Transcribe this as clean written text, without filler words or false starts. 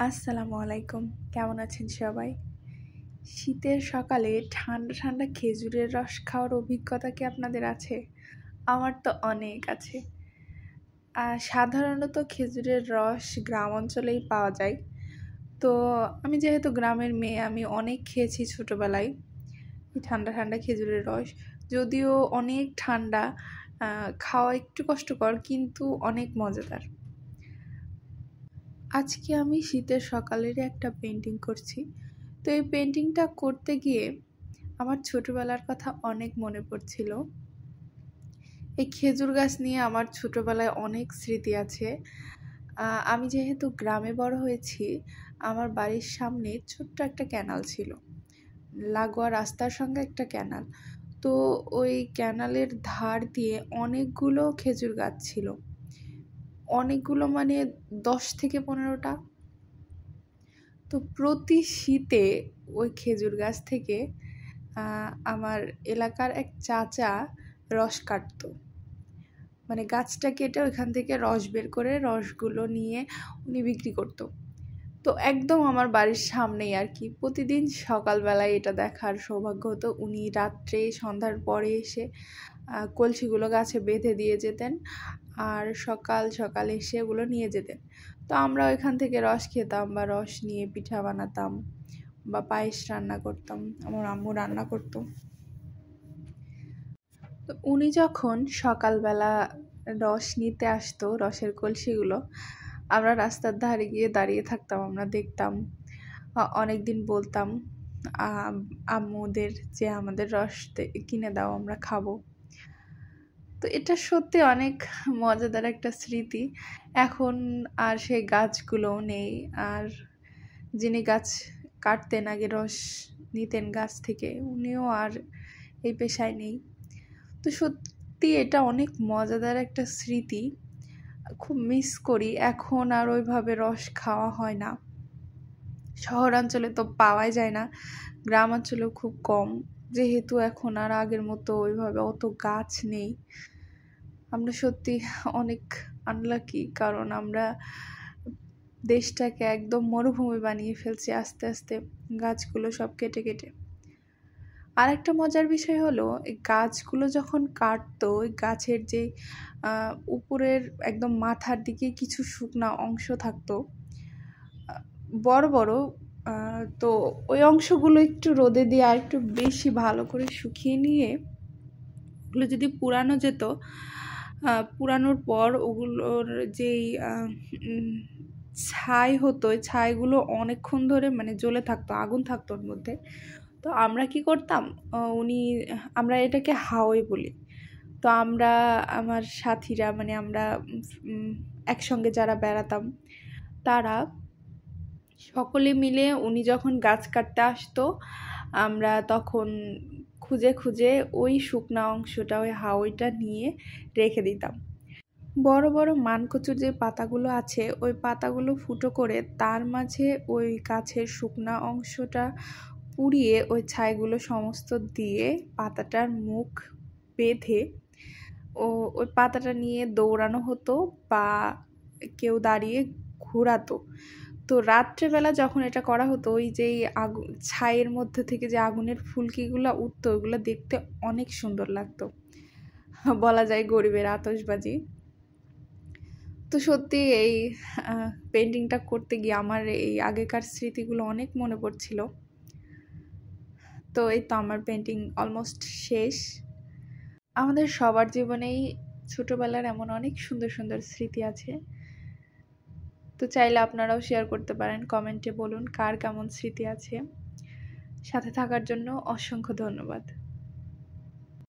আসসালামু আলাইকুম। কেমন আছেন সবাই? শীতের সকালে ঠান্ডা ঠান্ডা খেজুরের রস খাওয়ার অভিজ্ঞতা কি আপনাদের আছে? আমার তো অনেক আছে। সাধারণত খেজুরের রস গ্রাম অঞ্চলেই পাওয়া যায়। তো আমি যেহেতু গ্রামের মেয়ে, আমি অনেক খেয়েছি ছোটোবেলায় এই ঠান্ডা ঠান্ডা খেজুরের রস। যদিও অনেক ঠান্ডা, খাওয়া একটু কষ্টকর, কিন্তু অনেক মজাদার। আজকে আমি শীতের সকালেরই একটা পেন্টিং করছি। তো এই পেন্টিংটা করতে গিয়ে আমার ছোটবেলার কথা অনেক মনে পড়ছিল। এই খেজুর গাছ নিয়ে আমার ছোটবেলায় অনেক স্মৃতি আছে। আমি যেহেতু গ্রামে বড় হয়েছি, আমার বাড়ির সামনে ছোট্ট একটা ক্যানাল ছিল, লাগোয়া রাস্তার সঙ্গে একটা ক্যানাল। তো ওই ক্যানালের ধার দিয়ে অনেকগুলো খেজুর গাছ ছিল, অনেকগুলো মানে 10 থেকে 15টা। তো প্রতি শীতে ওই খেজুর গাছ থেকে আমার এলাকার এক চাচা রস কাটতো, মানে গাছটা কেটে ওইখান থেকে রস বের করে রসগুলো নিয়ে উনি বিক্রি করতো। তো একদম আমার বাড়ির সামনেই আর কি। প্রতিদিন সকালবেলায় এটা দেখার সৌভাগ্য হতো। উনি রাত্রে সন্ধ্যার পরে এসে কলসিগুলো গাছে বেঁধে দিয়ে যেতেন, আর সকাল সকাল এসে ওগুলো নিয়ে যেতেন। তো আমরা ওইখান থেকে রস খেতাম বা রস নিয়ে পিঠা বানাতাম বা পায়েস রান্না করতাম, আমার আম্মু রান্না করতো। তো উনি যখন সকালবেলা রস নিতে আসতো, রসের কলসিগুলো, আমরা রাস্তার ধারে গিয়ে দাঁড়িয়ে থাকতাম, আমরা দেখতাম। অনেকদিন বলতাম আম্মুদের যে আমাদের রস কিনে দাও, আমরা খাবো। তো এটা সত্যি অনেক মজাদার একটা স্মৃতি। এখন আর সেই গাছগুলোও নেই, আর যিনি গাছ কাটতেন আগে, রস নিতেন গাছ থেকে, উনিও আর এই পেশায় নেই। তো সত্যি এটা অনেক মজাদার একটা স্মৃতি, খুব মিস করি। এখন আর ওইভাবে রস খাওয়া হয় না, শহরাঞ্চলে তো পাওয়াই যায় না, গ্রাম অঞ্চলেও খুব কম, যেহেতু এখন আর আগের মতো ওইভাবে অত গাছ নেই। আমরা সত্যি অনেক আনলাকি, কারণ আমরা দেশটাকে একদম মরুভূমি বানিয়ে ফেলছি আস্তে আস্তে, গাছগুলো সব কেটে কেটে। আর একটা মজার বিষয় হলো, এই গাছগুলো যখন কাটতো, ওই গাছের যে উপরের একদম মাথার দিকে কিছু শুকনা অংশ থাকতো, বড় বড়, তো ওই অংশগুলো একটু রোদে দিয়ে আর একটু বেশি ভালো করে শুকিয়ে নিয়ে ওগুলো যদি পুরানো যেত, পুরানোর পর ওগুলোর যেই ছাই হতো, ওই ছাইগুলো অনেকক্ষণ ধরে মানে জ্বলে থাকতো, আগুন থাকতো ওর মধ্যে। তো আমরা কি করতাম, আমরা এটাকে হাওয়াই বলি। তো আমরা, আমার সাথীরা, মানে আমরা একসঙ্গে যারা বেড়াতাম, তারা সকলে মিলে উনি যখন গাছ কাটতে আসতো, আমরা তখন খুঁজে খুঁজে ওই শুকনা অংশটা, ওই হাওয়াইটা নিয়ে রেখে দিতাম। বড় বড় মানকচুর যে পাতাগুলো আছে, ওই পাতাগুলো ফুটো করে তার মাঝে ওই গাছের শুকনা অংশটা পুড়িয়ে ওই ছাইগুলো সমস্ত দিয়ে পাতাটার মুখ বেঁধে ওই পাতাটা নিয়ে দৌড়ানো হতো, বা কেউ দাঁড়িয়ে ঘোরাতো। তো রাত্রেবেলা যখন এটা করা হতো, ওই যেই ছাইয়ের মধ্যে থেকে যে আগুনের ফুলকিগুলো উঠতো, ওইগুলো দেখতে অনেক সুন্দর লাগতো, বলা যায় গরিবের আতশবাজি। তো সত্যি এই পেন্টিংটা করতে গিয়ে আমার এই আগেকার স্মৃতিগুলো অনেক মনে পড়ছিল। তো এই তো আমার পেন্টিং অলমোস্ট শেষ। আমাদের সবার জীবনেই ছোটবেলার এমন অনেক সুন্দর সুন্দর স্মৃতি আছে। তো চাইলে আপনারাও শেয়ার করতে পারেন, কমেন্টে বলুন কার কেমন স্মৃতি আছে। সাথে থাকার জন্য অসংখ্য ধন্যবাদ।